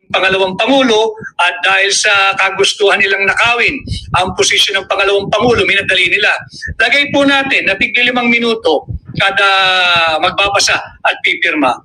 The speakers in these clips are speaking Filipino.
pangalawang Pangulo at dahil sa kagustuhan nilang nakawin ang posisyon ng pangalawang Pangulo, minadali nila. Lagay po natin na tigli 5 minuto kada magbabasa at pipirma.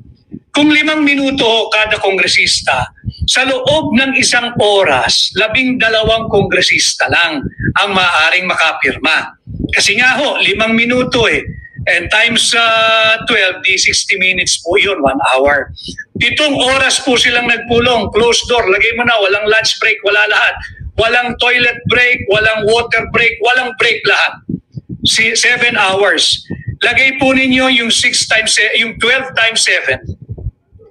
Kung 5 minuto kada kongresista, sa loob ng 1 oras, 12 kongresista lang ang maaaring makapirma. Kasi nga ho, 5 minuto eh. And times 12, di 60 minutes po yun, 1 hour. 7 oras po silang nagpulong, closed door, lagay mo na, walang lunch break, wala lahat. Walang toilet break, walang water break, walang break lahat. 7 hours. Lagay po ninyo yung 6 times, yung 12 times 7.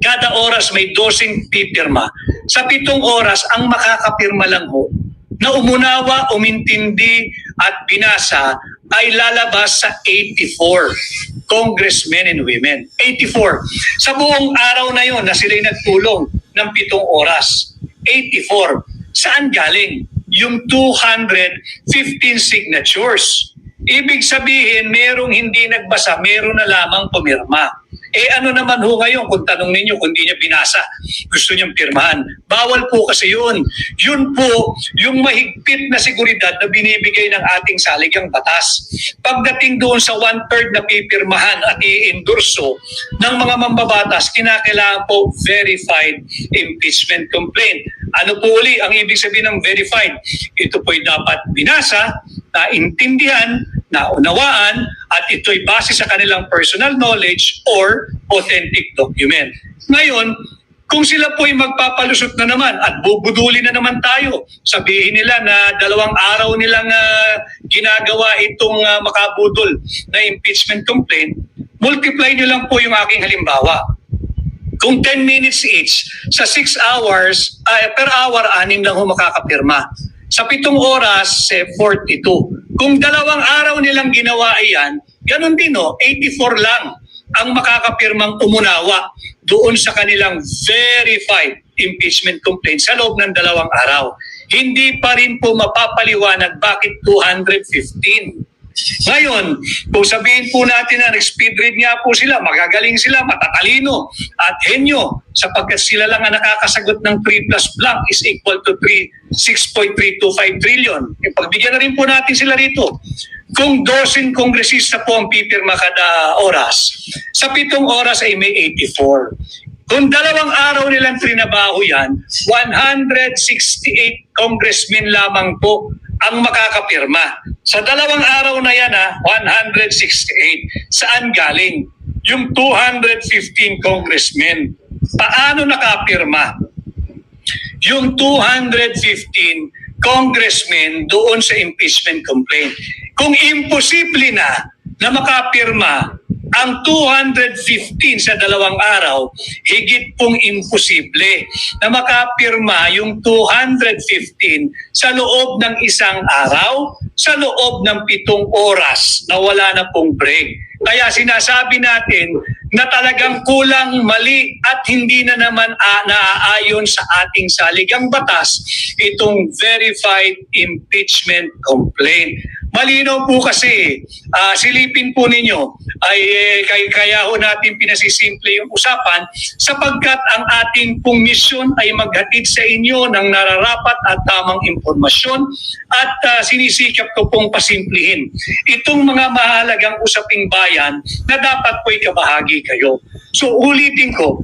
Kada oras may 12 pipirma. Sa 7 oras, ang makakapirma lang ho, na umunawa, umintindi at binasa ay lalabas sa 84 congressmen and women. 84. Sa buong araw na yon na sila'y nagpulong ng 7 oras. 84. Saan galing? Yung 215 signatures. Ibig sabihin, merong hindi nagbasa, meron na lamang pumirma. Eh ano naman ho ngayon kung tanong ninyo kung di niya binasa, gusto niyang pirmahan. Bawal po kasi yun. Yun po yung mahigpit na seguridad na binibigay ng ating saligang batas. Pagdating doon sa 1/3 na pipirmahan at i-endorso ng mga mambabatas, kinakailangan po verified impeachment complaint. Ano po uli ang ibig sabihin ng verified? Ito po'y dapat binasa, naintindihan, naunawaan, at ito'y base sa kanilang personal knowledge or authentic document. Ngayon, kung sila po'y magpapalusot na naman at bubuduli na naman tayo, sabihin nila na 2 araw nilang ginagawa itong makabudol na impeachment complaint, multiply nyo lang po yung aking halimbawa. Kung 10 minutes each, sa 6 hours, per hour, 6 lang ho makakapirma. Sa 7 oras, 42. Kung 2 araw nilang ginawa iyan, ganun din 84 lang ang makakapirmang umunawa doon sa kanilang verified impeachment complaint sa loob ng 2 araw. Hindi pa rin po mapapaliwanag bakit 215. Ngayon, kung sabihin po natin na speed read nga po sila, magagaling sila, matatalino at henyo sapagkat sila lang ang nakakasagot ng 3 plus blank is equal to 6.325 trillion. Pagbigyan na rin po natin sila rito. Kung 12 kongresista po ang pipirma kada oras, sa 7 oras ay may 84. Kung 2 araw nilang trinabaho yan, 168 congressmen lamang po ang makakapirma. Sa 2 araw na yan, 168. Saan galing? Yung 215 congressmen. Paano nakapirma? Yung 215 congressmen doon sa impeachment complaint. Kung imposible na makapirma ang 215 sa 2 araw, higit pong imposible na makapirma yung 215 sa loob ng 1 araw, sa loob ng 7 oras na wala na pong break. Kaya sinasabi natin na talagang kulang, mali at hindi na naman naaayon sa ating saligang batas itong verified impeachment complaint. Malinaw po kasi, silipin po ninyo, ay kaya ho natin pinasisimple yung usapan sapagkat ang ating pong misyon ay maghatid sa inyo ng nararapat at tamang impormasyon at sinisikap ko pong pasimplihin itong mga mahalagang usaping bayan na dapat po'y kabahagi kayo. So ulitin ko,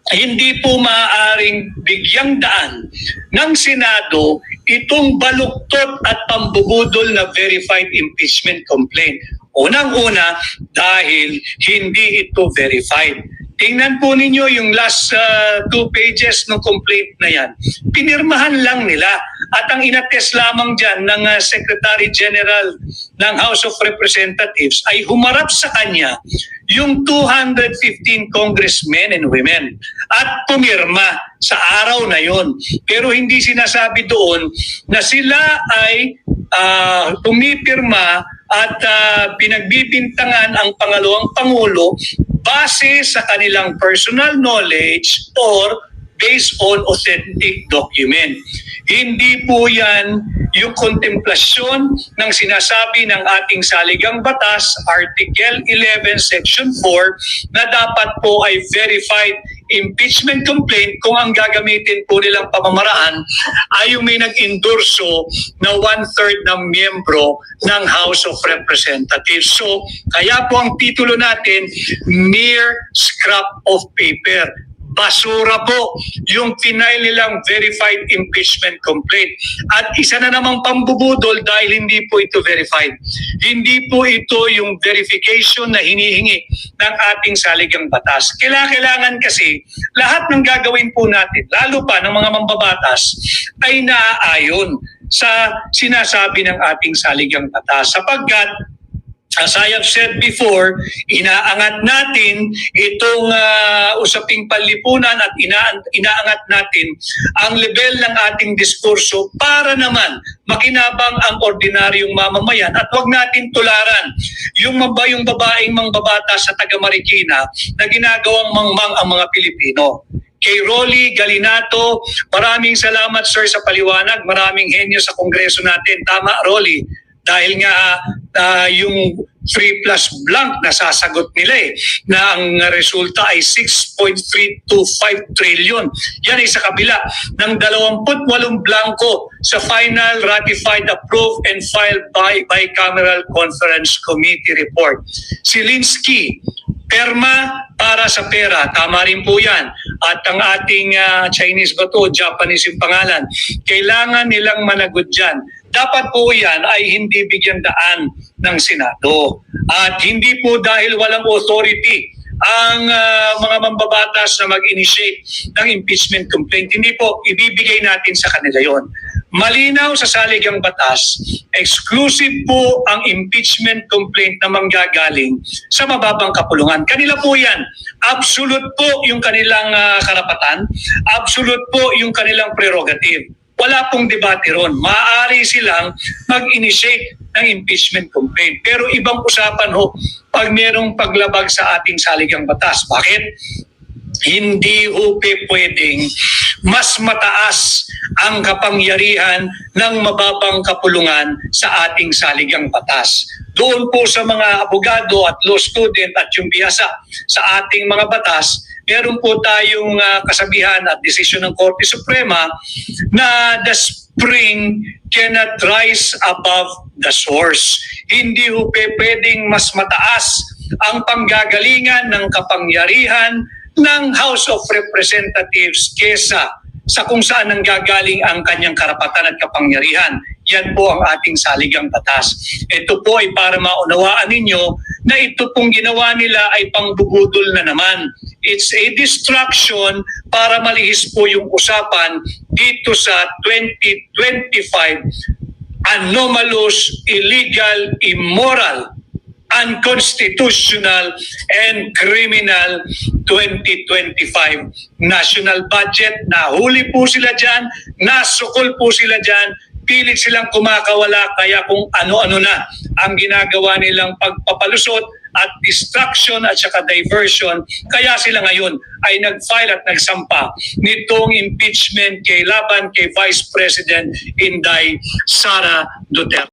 hindi po maaaring bigyang daan ng Senado itong baluktot at pambubudol na verified impeachment complaint. Unang-una, dahil hindi ito verified. Tingnan po ninyo yung last 2 pages ng complaint na yan. Pinirmahan lang nila at ang inattest lamang dyan ng Secretary General ng House of Representatives ay humarap sa kanya yung 215 congressmen and women at pumirma sa araw na yon. Pero hindi sinasabi doon na sila ay pumipirma at pinagbibintangan ang pangalawang Pangulo base sa kanilang personal knowledge or based on authentic document. Hindi po yan yung kontemplasyon ng sinasabi ng ating saligang batas, Article 11, Section 4, na dapat po ay verified impeachment complaint kung ang gagamitin po nilang pamamaraan ay yung may nag-endorso na 1/3 ng miyembro ng House of Representatives. So, kaya po ang titulo natin, mere scrap of paper. Basura po yung final nilang verified impeachment complaint. At isa na namang pambubudol dahil hindi po ito verified. Hindi po ito yung verification na hinihingi ng ating saligang batas. Kailangan kasi lahat ng gagawin po natin, lalo pa ng mga mambabatas, ay naaayon sa sinasabi ng ating saligang batas. Sapagkat as I have said before, inaangat natin itong usaping panlipunan at inaangat natin ang level ng ating diskurso para naman makinabang ang ordinaryong mamamayan at wag natin tularan yung babaeng mangbabata sa taga Marikina na ginagawang mangmang ang mga Pilipino. Kay Rolly Galinato, maraming salamat sir sa paliwanag, maraming henyo sa kongreso natin. Tama Rolly, dahil nga yung 3 plus blank na sasagot nila na ang resulta ay 6.325 trillion. Yan ay sa kabila ng 28 blanco sa final ratified, approved and filed by Bicameral Conference Committee report. Si Linsky, perma para sa pera. Tama rin po yan. At ang ating Chinese ba to, Japanese yung pangalan, kailangan nilang managot dyan. Dapat po yan ay hindi bigyan daan ng Senado. At hindi po dahil walang authority ang mga mambabatas na mag-initiate ng impeachment complaint. Hindi po, ibibigay natin sa kanila yon. Malinaw sa saligang batas, exclusive po ang impeachment complaint na manggagaling sa mababang kapulungan. Kanila po yan. Absolute po yung kanilang karapatan. Absolute po yung kanilang prerogative. Wala pong debate ron. Maaari silang mag-initiate ng impeachment complaint. Pero ibang usapan ho pag merong paglabag sa ating saligang batas. Bakit? Hindi ho pwedeng mas mataas ang kapangyarihan ng mababang kapulungan sa ating saligang batas. Doon po sa mga abogado at law student at yung biyasa sa ating mga batas, meron po tayong kasabihan at desisyon ng Korte Suprema na the spring cannot rise above the source. Hindi ho pwedeng mas mataas ang panggagalingan ng kapangyarihan ng House of Representatives kesa sa kung saan nanggagaling ang kanyang karapatan at kapangyarihan. Yan po ang ating saligang batas. Ito po ay para maunawaan ninyo na ito pong ginawa nila ay pangbubudol na naman. It's a distraction para malihis po yung usapan dito sa 2025 anomalous, illegal, immoral, unconstitutional, and criminal 2025 national budget. Nahuli po sila dyan, nasukol po sila dyan, pilit silang kumakawala kaya kung ano-ano na ang ginagawa nilang pagpapalusot at distraction at saka diversion. Kaya sila ngayon ay nag-file at nagsampa nitong impeachment kay Vice President Inday Sara Duterte.